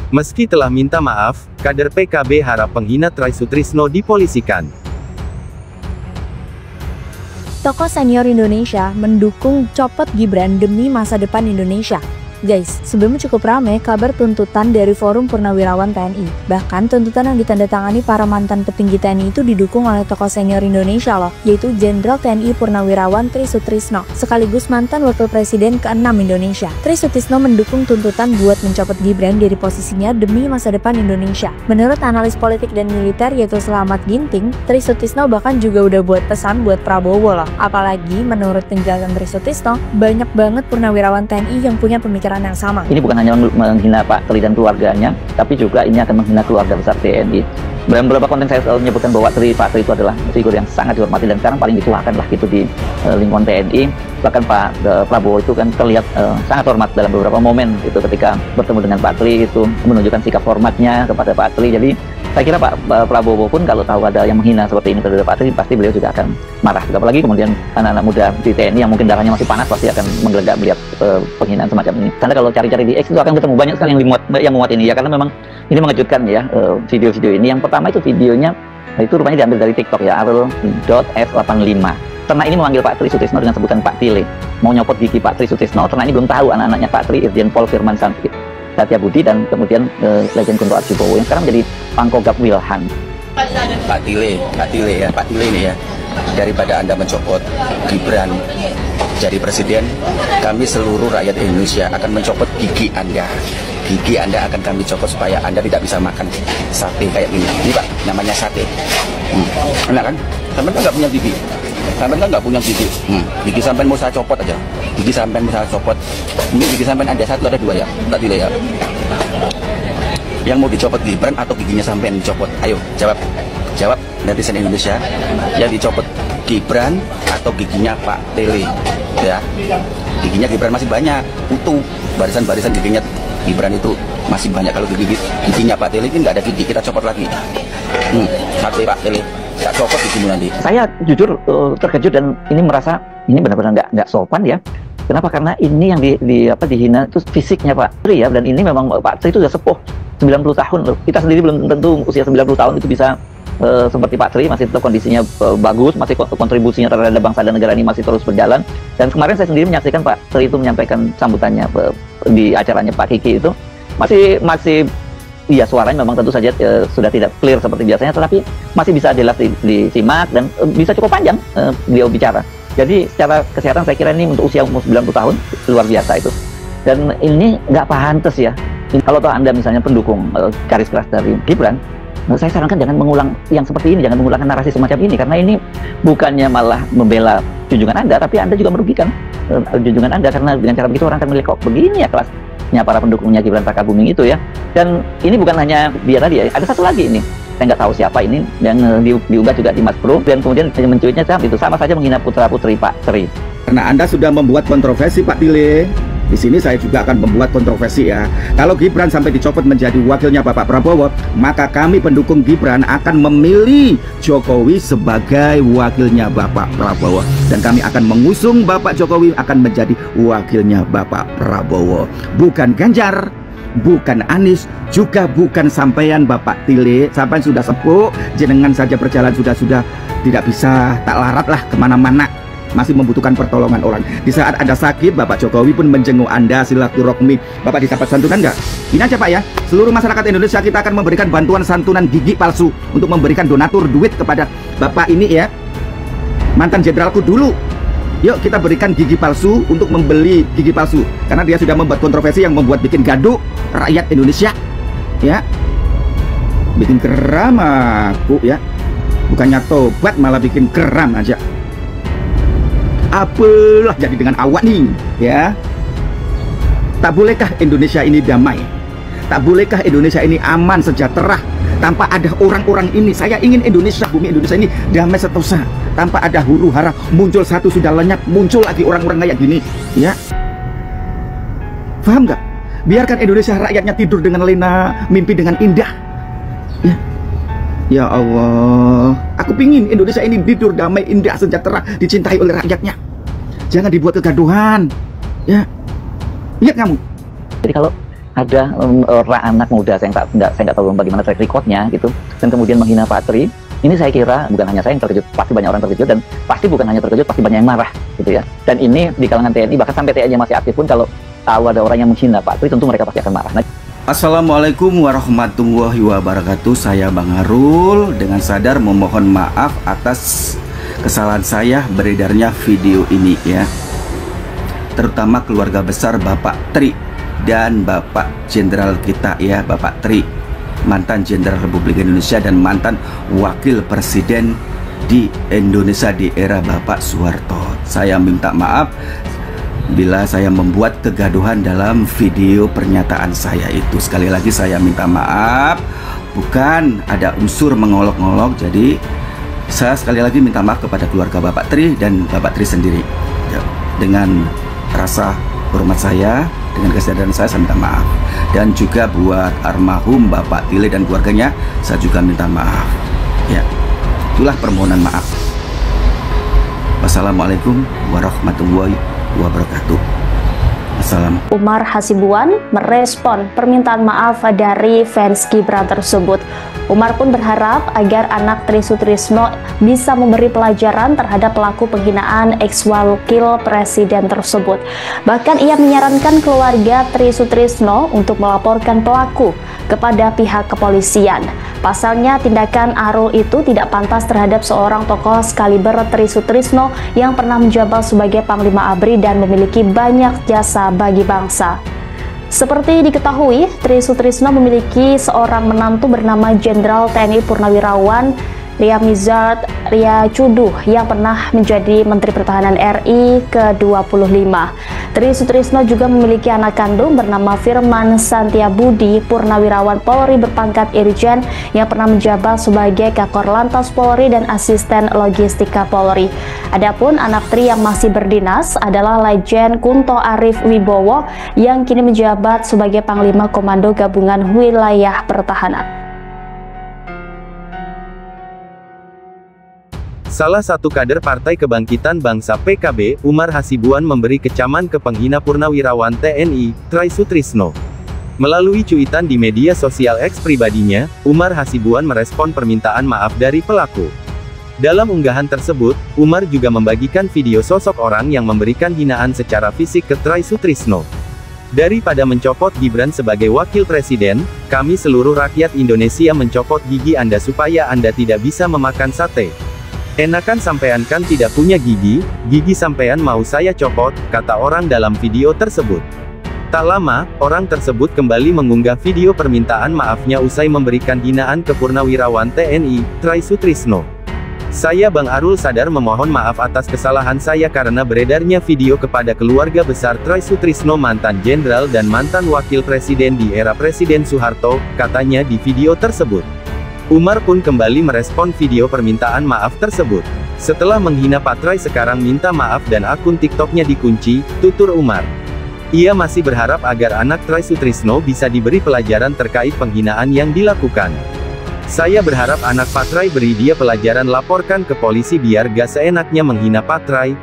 Meski telah minta maaf, kader PKB harap penghina Trisutrisno dipolisikan. Tokoh senior Indonesia mendukung copot Gibran demi masa depan Indonesia. Guys, sebelumnya cukup ramai kabar tuntutan dari Forum Purnawirawan TNI. Bahkan tuntutan yang ditandatangani para mantan petinggi TNI itu didukung oleh tokoh senior Indonesia loh, yaitu Jenderal TNI Purnawirawan Trisutrisno, sekaligus mantan Wakil Presiden ke-6 Indonesia. Trisutrisno mendukung tuntutan buat mencopot Gibran dari posisinya demi masa depan Indonesia. Menurut analis politik dan militer yaitu Selamat Ginting, Trisutrisno bahkan juga udah buat pesan buat Prabowo loh. Apalagi menurut penjelasan Trisutrisno, banyak banget purnawirawan TNI yang punya pemikiran yang sama. Ini bukan hanya menghina Pak Tri dan keluarganya, tapi juga ini akan menghina keluarga besar TNI. Dalam beberapa konten saya selalu menyebutkan bahwa Pak Tri itu adalah figur yang sangat dihormati dan sekarang paling dituakan lah gitu di lingkungan TNI. Bahkan Pak Prabowo itu kan terlihat sangat hormat dalam beberapa momen itu ketika bertemu dengan Pak Tri, itu menunjukkan sikap hormatnya kepada Pak Tri. Jadi saya kira Pak Prabowo pun kalau tahu ada yang menghina seperti ini terhadap Pak Tri, pasti beliau juga akan marah. Apalagi kemudian anak-anak muda di TNI yang mungkin darahnya masih panas pasti akan menggelegak melihat penghinaan semacam ini. Karena kalau cari-cari di X itu akan ketemu banyak sekali yang memuat ini ya, karena memang ini mengejutkan ya video-video ini. Yang pertama itu videonya itu rupanya diambil dari TikTok ya, arul.s85. Ternak ini memanggil Pak Trisutrisno dengan sebutan Pak Tile, mau nyopot gigi Pak Trisutrisno. Ternak ini belum tahu anak-anaknya Pak Tri, Irjen Pol Firman Satya Budi, dan kemudian Legend Kunto Arjibowo yang sekarang menjadi Pangkogap Wilhan. Pak Tile ini ya, daripada Anda mencopot Gibran jadi presiden, kami seluruh rakyat Indonesia akan mencopot gigi Anda. Gigi Anda akan kami copot supaya Anda tidak bisa makan sate kayak gini. Ini Pak, namanya sate. Enak kan? Sampai kan nggak punya gigi. Sampai kan nggak punya gigi. Gigi sampai mau saya copot aja. Gigi sampai mau saya copot. Ini gigi sampai ada satu, ada dua ya, Pak Tile ya. Yang mau dicopot Gibran atau giginya sampai dicopot? Ayo jawab. Jawab netizen Indonesia. Yang dicopot Gibran atau giginya Pak Tile? Ya. Giginya Gibran masih banyak, utuh. Barisan-barisan giginya Gibran itu masih banyak. Kalau giginya Pak Tile ini nggak ada gigi, kita copot lagi. Sate Pak Tile, tak copot gigimu nanti. Saya jujur terkejut dan ini merasa ini benar-benar nggak sopan ya. Kenapa? Karena ini yang dihina itu fisiknya Pak Tri ya, dan ini memang Pak Tri itu sudah sepuh 90 tahun loh. Kita sendiri belum tentu usia 90 tahun itu bisa seperti Pak Tri, masih tetap kondisinya bagus, masih kontribusinya terhadap bangsa dan negara ini masih terus berjalan. Dan kemarin saya sendiri menyaksikan Pak Tri itu menyampaikan sambutannya di acaranya Pak Kiki itu masih iya, suaranya memang tentu saja sudah tidak clear seperti biasanya, tetapi masih bisa jelas disimak dan bisa cukup panjang beliau bicara. Jadi secara kesehatan saya kira ini untuk usia umur 90 tahun luar biasa itu. Dan ini nggak pantas ya. Kalau Anda misalnya pendukung garis keras dari Gibran, saya sarankan jangan mengulang yang seperti ini, jangan mengulangkan narasi semacam ini, karena ini bukannya malah membela junjungan Anda, tapi Anda juga merugikan junjungan Anda, karena dengan cara begitu orang akan melihat kok begini ya kelasnya para pendukungnya Gibran Rakabuming itu ya. Dan ini bukan hanya dia tadi ya, ada satu lagi ini, saya nggak tahu siapa ini, yang diunggah juga di Mas Bro, dan kemudian mencuitnya itu sama saja menghina putra-putri Pak Tri. Karena Anda sudah membuat kontroversi Pak Tile, di sini saya juga akan membuat kontroversi ya. Kalau Gibran sampai dicopot menjadi wakilnya Bapak Prabowo, maka kami pendukung Gibran akan memilih Jokowi sebagai wakilnya Bapak Prabowo. Dan kami akan mengusung Bapak Jokowi akan menjadi wakilnya Bapak Prabowo. Bukan Ganjar, bukan Anies, juga bukan sampean Bapak Tile. Sampai sudah sepuh, jenengan saja berjalan sudah tidak bisa, tak larat lah kemana-mana, masih membutuhkan pertolongan orang. Di saat Anda sakit, Bapak Jokowi pun menjenguk Anda, silaturahmi. Bapak didapat santunan enggak? Ini aja Pak ya, seluruh masyarakat Indonesia kita akan memberikan bantuan santunan gigi palsu untuk memberikan donatur duit kepada Bapak ini ya, mantan jenderalku dulu. Yuk kita berikan gigi palsu untuk membeli gigi palsu, karena dia sudah membuat kontroversi yang bikin gaduh rakyat Indonesia ya, bikin geram aku ya, bukannya tobat malah bikin geram aja. Apalah jadi dengan awak nih ya. Tak bolehkah Indonesia ini damai? Tak bolehkah Indonesia ini aman, sejahtera tanpa ada orang-orang ini? Saya ingin Indonesia, bumi Indonesia ini damai sentosa, tanpa ada huru hara. Muncul satu sudah lenyap, muncul lagi orang-orang kayak gini ya. Paham nggak? Biarkan Indonesia rakyatnya tidur dengan lena, mimpi dengan indah ya. Ya Allah, aku pingin Indonesia ini tidur damai, indah, sejahtera, dicintai oleh rakyatnya. Jangan dibuat kegaduhan, ya. Lihat kamu. Jadi kalau ada orang anak muda, saya nggak tahu bagaimana track recordnya gitu, dan kemudian menghina Pak Tri. Ini saya kira bukan hanya saya yang terkejut, pasti banyak orang terkejut, dan pasti bukan hanya terkejut, pasti banyak yang marah gitu ya. Dan ini di kalangan TNI, bahkan sampai TNI masih aktif pun, kalau tahu ada orang yang menghina Pak Tri, tentu mereka pasti akan marah. Assalamualaikum warahmatullahi wabarakatuh. Saya Bang Arul dengan sadar memohon maaf atas kesalahan saya beredarnya video ini ya. Terutama keluarga besar Bapak Tri dan Bapak Jenderal kita ya, Bapak Tri, mantan Jenderal Republik Indonesia dan mantan Wakil Presiden di Indonesia di era Bapak Soeharto. Saya minta maaf bila saya membuat kegaduhan dalam video pernyataan saya itu. Sekali lagi saya minta maaf, bukan ada unsur mengolok-olok. Jadi saya sekali lagi minta maaf kepada keluarga Bapak Tri dan Bapak Tri sendiri ya. Dengan rasa hormat saya, dengan kesadaran saya minta maaf. Dan juga buat almarhum Bapak Tile dan keluarganya, saya juga minta maaf ya. Itulah permohonan maaf. Wassalamualaikum warahmatullahi wabarakatuh. Assalam. Umar Hasibuan merespon permintaan maaf dari fans Gibran tersebut. Umar pun berharap agar anak Tri Sutrisno bisa memberi pelajaran terhadap pelaku penghinaan ex-wakil presiden tersebut. Bahkan ia menyarankan keluarga Tri Sutrisno untuk melaporkan pelaku kepada pihak kepolisian. Pasalnya, tindakan Arul itu tidak pantas terhadap seorang tokoh sekaliber Tri Sutrisno yang pernah menjabat sebagai Panglima ABRI dan memiliki banyak jasa bagi bangsa. Seperti diketahui, Tri Sutrisno memiliki seorang menantu bernama Jenderal TNI Purnawirawan Riamizard Riacuduh yang pernah menjadi Menteri Pertahanan RI ke-25. Tri Sutrisno juga memiliki anak kandung bernama Firman Santiabudi, Purnawirawan Polri berpangkat Irjen yang pernah menjabat sebagai Kakor Lantas Polri dan Asisten Logistika Polri. Adapun anak Tri yang masih berdinas adalah Lejen Kunto Arif Wibowo yang kini menjabat sebagai Panglima Komando Gabungan Wilayah Pertahanan. Salah satu kader Partai Kebangkitan Bangsa PKB, Umar Hasibuan memberi kecaman ke penghina Purnawirawan TNI, Tri Sutrisno. Melalui cuitan di media sosial X pribadinya, Umar Hasibuan merespon permintaan maaf dari pelaku. Dalam unggahan tersebut, Umar juga membagikan video sosok orang yang memberikan hinaan secara fisik ke Tri Sutrisno. Daripada mencopot Gibran sebagai wakil presiden, kami seluruh rakyat Indonesia mencopot gigi Anda supaya Anda tidak bisa memakan sate. Enakan sampean kan tidak punya gigi sampean mau saya copot, kata orang dalam video tersebut. Tak lama, orang tersebut kembali mengunggah video permintaan maafnya usai memberikan hinaan ke Purnawirawan TNI, Tri Sutrisno. Saya Bang Arul sadar memohon maaf atas kesalahan saya karena beredarnya video kepada keluarga besar Tri Sutrisno mantan jenderal dan mantan wakil presiden di era Presiden Soeharto, katanya di video tersebut. Umar pun kembali merespon video permintaan maaf tersebut. Setelah menghina Pak Tri sekarang minta maaf dan akun TikToknya dikunci, tutur Umar. Ia masih berharap agar anak Tri Sutrisno bisa diberi pelajaran terkait penghinaan yang dilakukan. Saya berharap anak Pak Tri beri dia pelajaran, laporkan ke polisi biar gak seenaknya menghina Pak Tri,